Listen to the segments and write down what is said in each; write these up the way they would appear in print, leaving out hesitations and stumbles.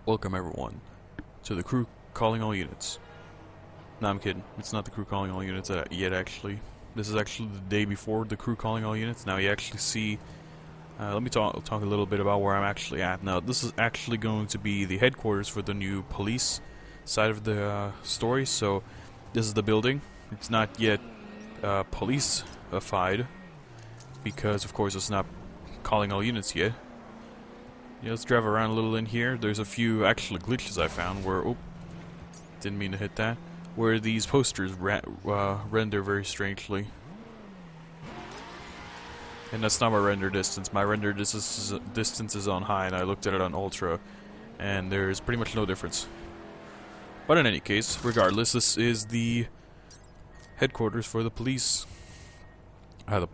Welcome everyone to the crew calling all units. No, I'm kidding. It's not the crew calling all units yet, actually. This is actually the day before the crew calling all units. Now you actually see... let me talk a little bit about where I'm actually at. Now, this is actually going to be the headquarters for the new police side of the story. So, this is the building. It's not yet police-ified, because, of course, it's not calling all units yet. Yeah, let's drive around a little in here. There's a few actual glitches I found where... Oh, didn't mean to hit that. Where these posters render very strangely. And that's not my render distance. My render distance is on high, and I looked at it on ultra, and there's pretty much no difference. But in any case, regardless, this is the headquarters for the police. The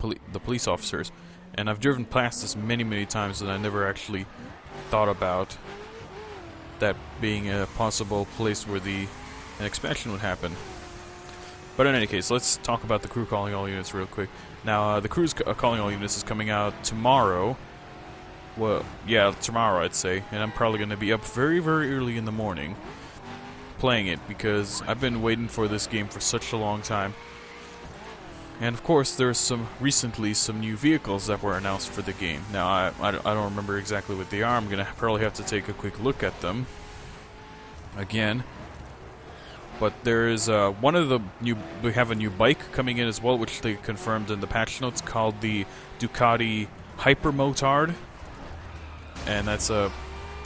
police officers. And I've driven past this many times, and I never actually thought about that being a possible place where an expansion would happen. But in any case, let's talk about the crew calling all units real quick. Now, the crew's calling all units is coming out tomorrow. Well, yeah, tomorrow I'd say. And I'm probably going to be up very early in the morning playing it, because I've been waiting for this game for such a long time. And of course, there's recently some new vehicles that were announced for the game. Now, I don't remember exactly what they are. I'm gonna probably have to take a quick look at them again. But there is one of the new. We have a new bike coming in as well, which they confirmed in the patch notes, called the Ducati Hypermotard, and that's a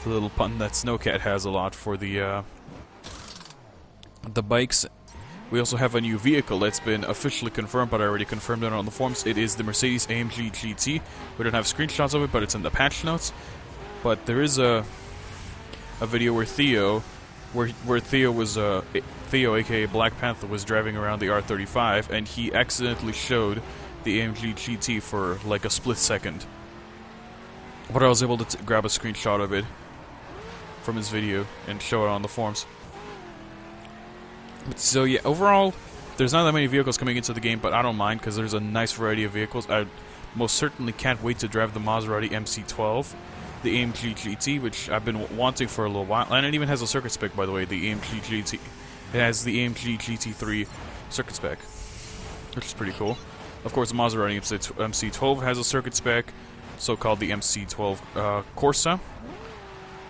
little pun that Snowcat has a lot for the bikes. We also have a new vehicle that's been officially confirmed, but I already confirmed it on the forums. It is the Mercedes-AMG GT. We don't have screenshots of it, but it's in the patch notes. But there is a video where Theo was Theo, aka Black Panther, was driving around the R35, and he accidentally showed the AMG GT for like a split second. But I was able to grab a screenshot of it from his video and show it on the forums. So yeah, overall, there's not that many vehicles coming into the game, but I don't mind, because there's a nice variety of vehicles. I most certainly can't wait to drive the Maserati MC12, the AMG GT, which I've been wanting for a little while, and it even has a circuit spec, by the way, the AMG GT. It has the AMG GT3 circuit spec, which is pretty cool. Of course, the Maserati MC12 has a circuit spec, so-called the MC12 Corsa,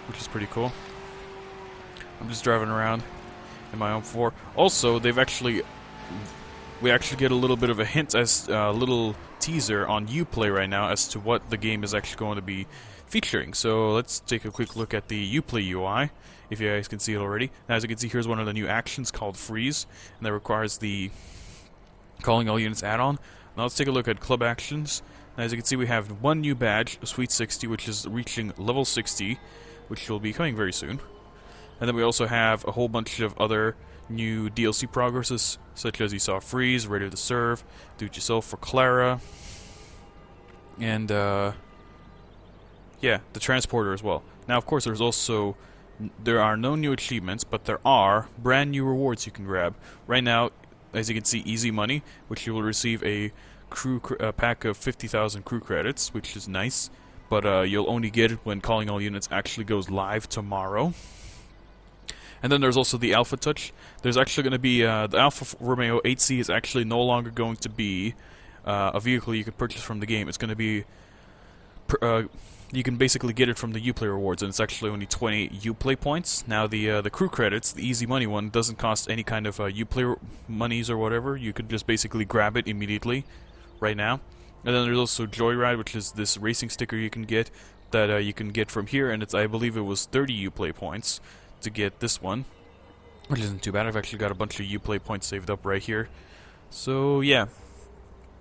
which is pretty cool. I'm just driving around in my own 4. Also, we actually get a little bit of a hint, as a little teaser on Uplay right now as to what the game is actually going to be featuring. So let's take a quick look at the Uplay UI, if you guys can see it already. Now, as you can see, here's one of the new actions called Freeze, and that requires the Calling All Units add-on. Now let's take a look at Club Actions. Now, as you can see, we have one new badge, Sweet 60, which is reaching level 60, which will be coming very soon. And then we also have a whole bunch of other new DLC progresses, such as you saw Freeze, Ready to Serve, Do It Yourself for Clara, and yeah, the Transporter as well. Now, of course, there are no new achievements, but there are brand new rewards you can grab. Right now, as you can see, Easy Money, which you will receive a pack of 50,000 crew credits, which is nice, but you'll only get it when Calling All Units actually goes live tomorrow. And then there's also the Alpha Touch. There's actually going to be, the Alfa Romeo 8C is actually no longer going to be a vehicle you can purchase from the game. It's going to be, you can basically get it from the Uplay rewards, and it's actually only 20 Uplay points. Now the crew credits, the Easy Money one, doesn't cost any kind of Uplay monies or whatever. You could just basically grab it immediately, right now. And then there's also Joyride, which is this racing sticker you can get, that you can get from here, and I believe it was 30 Uplay points to get this one, which isn't too bad. I've actually got a bunch of Uplay points saved up right here. So yeah,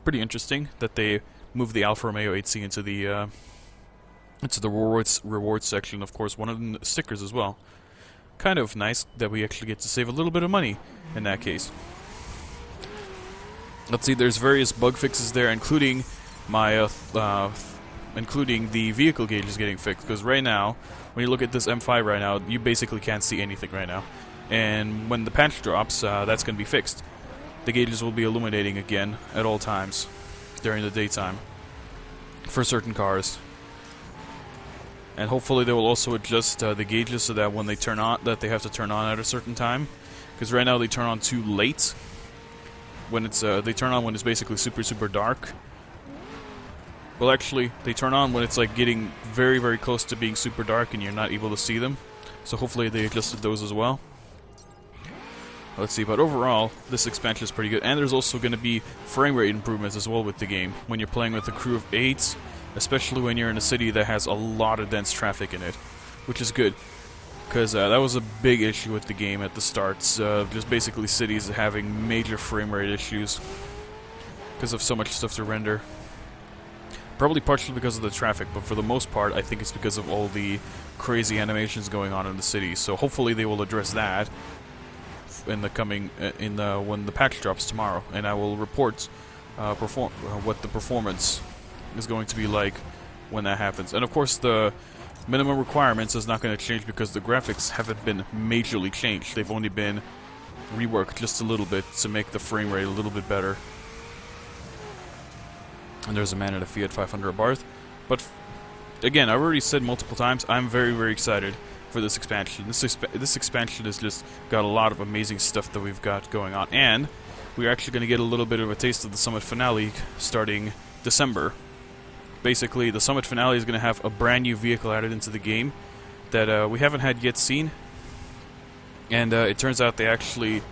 pretty interesting that they moved the Alfa Romeo 8C into the rewards section. Of course, one of the stickers as well. Kind of nice that we actually get to save a little bit of money in that case. Let's see, there's various bug fixes there, including my including the vehicle gauges getting fixed, because right now, when you look at this M5 right now, you basically can't see anything right now. And when the patch drops, that's going to be fixed. The gauges will be illuminating again at all times during the daytime for certain cars. And hopefully they will also adjust the gauges so that when they turn on, that they have to turn on at a certain time. Because right now they turn on too late. When it's they turn on when it's basically super dark. Well, actually, they turn on when it's like getting very close to being super dark and you're not able to see them. So hopefully they adjusted those as well. Let's see, but overall, this expansion is pretty good. And there's also going to be frame rate improvements as well with the game. When you're playing with a crew of 8, especially when you're in a city that has a lot of dense traffic in it. Which is good. Because that was a big issue with the game at the start. Just basically cities having major frame rate issues. Because of so much stuff to render. Probably partially because of the traffic, but for the most part, I think it's because of all the crazy animations going on in the city. So hopefully they will address that in the coming when the patch drops tomorrow, and I will report what the performance is going to be like when that happens. And of course, the minimum requirements is not going to change because the graphics haven't been majorly changed. They've only been reworked just a little bit to make the frame rate a little bit better. And there's a man at a Fiat 500 Barth. But again, I've already said multiple times, I'm very excited for this expansion. This expansion has just got a lot of amazing stuff that we've got going on. And we're actually going to get a little bit of a taste of the Summit Finale starting December. Basically, the Summit Finale is going to have a brand new vehicle added into the game that we haven't had yet seen. And it turns out they actually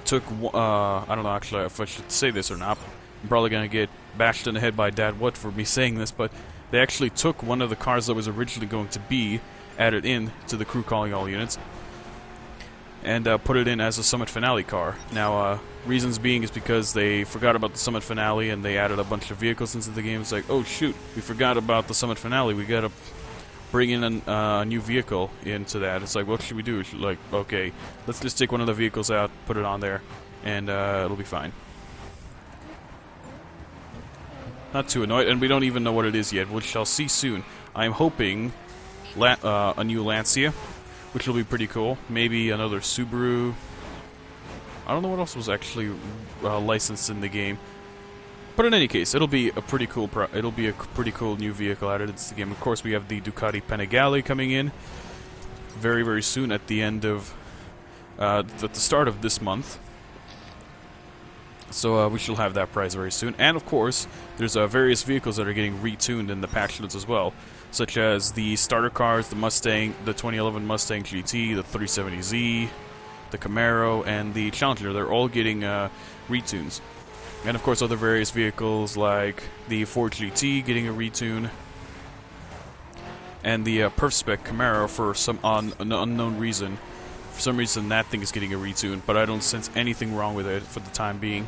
took, I don't know actually if I should say this or not. I'm probably going to get bashed in the head by Dad What for me saying this, but they actually took one of the cars that was originally going to be added in to the crew calling all units and put it in as a Summit Finale car. Now, reasons being is because they forgot about the Summit Finale and they added a bunch of vehicles into the game. It's like, oh shoot, we forgot about the Summit Finale, we gotta bring in a new vehicle into that. It's like, what should we do? Like, okay, let's just take one of the vehicles out, put it on there, and it'll be fine. Not too annoyed, and we don't even know what it is yet. We shall see soon. I'm hoping a new Lancia, which will be pretty cool. Maybe another Subaru. I don't know what else was actually licensed in the game. But in any case, it'll be a pretty cool. It'll be a pretty cool new vehicle added into the game. Of course, we have the Ducati Panigale coming in very soon at the end of at the start of this month. So we shall have that prize very soon. And of course, there's various vehicles that are getting retuned in the patch notes as well, such as the starter cars, the Mustang, the 2011 Mustang GT, the 370Z, the Camaro, and the Challenger. They're all getting retunes. And of course, other various vehicles like the Ford GT getting a retune, and the Perf Spec Camaro for an unknown reason. For some reason, that thing is getting a retune, but I don't sense anything wrong with it for the time being.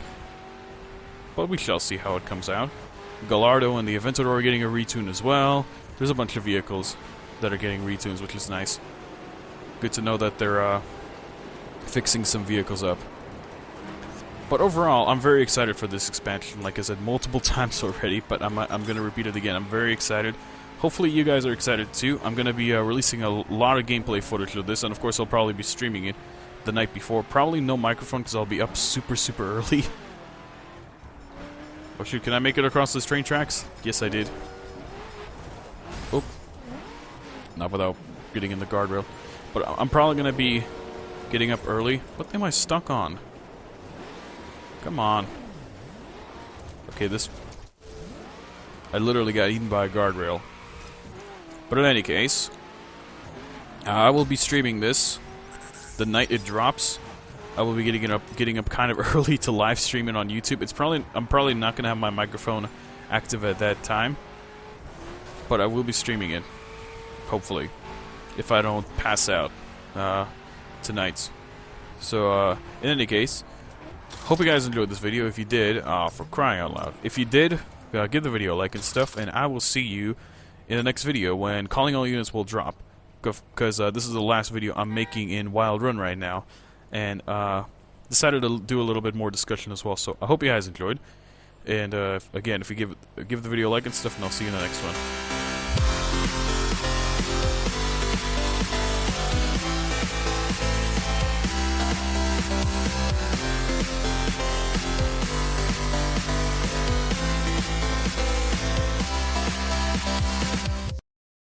But we shall see how it comes out. Gallardo and the Aventador are getting a retune as well. There's a bunch of vehicles that are getting retunes, which is nice. Good to know that they're fixing some vehicles up. But overall, I'm very excited for this expansion. Like I said multiple times already, but I'm going to repeat it again. I'm very excited. Hopefully you guys are excited too. I'm going to be releasing a lot of gameplay footage of this, and of course I'll probably be streaming it the night before. Probably no microphone because I'll be up super early. Oh shoot, can I make it across those train tracks? Yes, I did. Oh. Not without getting in the guardrail. But I'm probably going to be getting up early. What am I stuck on? Come on. Okay, this... I literally got eaten by a guardrail. But in any case, I will be streaming this the night it drops. I will be getting up kind of early to live stream it on YouTube. I'm probably not going to have my microphone active at that time, but I will be streaming it, hopefully, if I don't pass out tonight. So in any case, hope you guys enjoyed this video. If you did, for crying out loud, if you did, give the video a like and stuff, and I will see you in the next video when Calling All Units will drop, because this is the last video I'm making in Wild Run right now, and decided to do a little bit more discussion as well. So I hope you guys enjoyed, and again, if you give the video a like and stuff, and I'll see you in the next one.